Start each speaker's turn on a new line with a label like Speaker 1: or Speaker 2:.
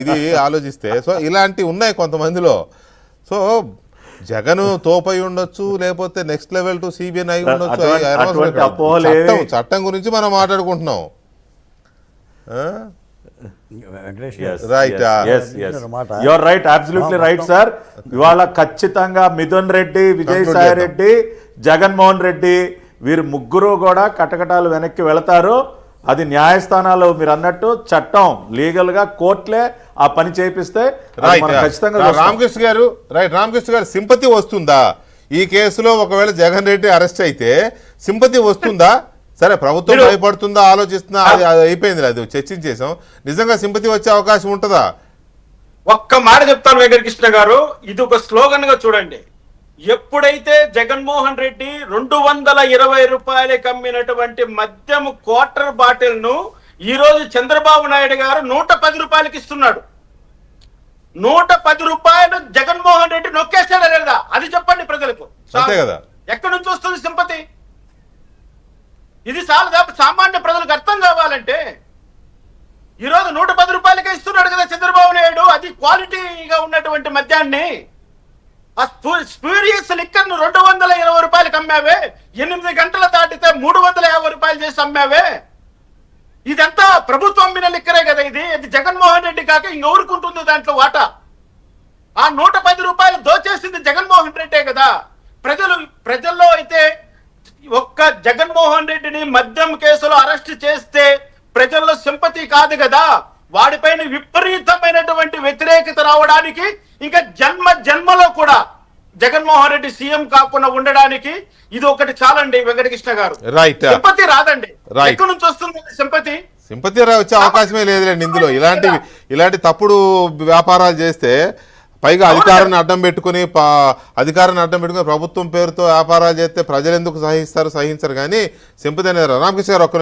Speaker 1: ఇది ఆలోచిస్తే సో ఇలాంటి ఉన్నాయి కొంతమందిలో. సో జగన్ తోపై ఉండొచ్చు, లేకపోతే నెక్స్ట్ లెవెల్ టు సిబిఎన్ అయి ఉండొచ్చు. చట్టం గురించి మనం మాట్లాడుకుంటున్నాం.
Speaker 2: ఇవాళ ఖచ్చితంగా మిథున్ రెడ్డి, విజయసాయి రెడ్డి, జగన్మోహన్ రెడ్డి వీరు ముగ్గురు కూడా కటకటాలు వెనక్కి వెళతారు. అది న్యాయస్థానాలు మీరు అన్నట్టు చట్టం లీగల్ గా కోర్టులే ఆ పని చేపిస్తే
Speaker 1: రామకృష్ణ గారు సింపతి వస్తుందా ఈ కేసులో? ఒకవేళ జగన్ రెడ్డి అరెస్ట్ అయితే సింపతి వస్తుందా? సరే ప్రభుత్వం భయపడుతుందా, ఆలోచిస్తుందా, అది అయిపోయింది, అది చర్చించేసాం. నిజంగా సింపతి వచ్చే అవకాశం ఉంటుందా?
Speaker 3: ఒక్క మాట చెప్తాను వెంకటకృష్ణ గారు, ఇది ఒక స్లోగన్ గా చూడండి. ఎప్పుడైతే జగన్మోహన్ రెడ్డి 220 రూపాయలకి అమ్మినటువంటి మద్యం క్వార్టర్ బాటిల్ ను ఈ రోజు చంద్రబాబు నాయుడు గారు 110 రూపాయలకి ఇస్తున్నాడు. 110 రూపాయలు జగన్మోహన్ రెడ్డి నొక్కేస్తాడా లేదా అది చెప్పండి ప్రజలకు.
Speaker 1: అంతే కదా,
Speaker 3: ఎక్కడి నుంచి వస్తుంది సింపతి? ఇది సామాన్య ప్రజలకు అర్థం కావాలంటే ఈరోజు 110 రూపాయలకే ఇస్తున్నాడు కదా చంద్రబాబు నాయుడు. అది క్వాలిటీగా ఉన్నటువంటి మద్యాన్ని, ఆ స్పూరియస్ లిక్కర్ ను 220 రూపాయలకి అమ్మావే, 8 గంటలు దాటితే 350 రూపాయలు చేసి అమ్మావే. ఇదంతా ప్రభుత్వం అమ్మిన లిక్కరే కదా ఇది. అది జగన్మోహన్ రెడ్డి కాక ఇంకెవరికి ఉంటుంది దాంట్లో వాటా? ఆ 110 రూపాయలు దోచేసింది జగన్మోహన్ రెడ్డే కదా. ప్రజల్లో అయితే ఒక్క జగన్మోహన్ రెడ్డిని మద్యం కేసులో అరెస్ట్ చేస్తే ప్రజల్లో సింపతి కాదు కదా, వాడిపైన విపరీతమైనటువంటి వ్యతిరేకత రావడానికి ఇంకా జన్మలో కూడా జగన్మోహన్ రెడ్డి సీఎం కాకుండా ఉండడానికి ఇది ఒకటి చాలండి వెంకటకృష్ణ గారు. సింపతి రాదండి, ఎక్కడి నుంచి వస్తుంది సింపతి?
Speaker 1: సింపతి వచ్చే అవకాశమే లేదులేండి ఇందులో. ఇలాంటి తప్పుడు వ్యాపారాలు చేస్తే పైగా అధికారాన్ని అడ్డం పెట్టుకుని ప్రభుత్వం పేరుతో వ్యాపారాలు చేస్తే ప్రజలు ఎందుకు సహించరు కానీ సింపతి అనేది రామకృష్ణ గారు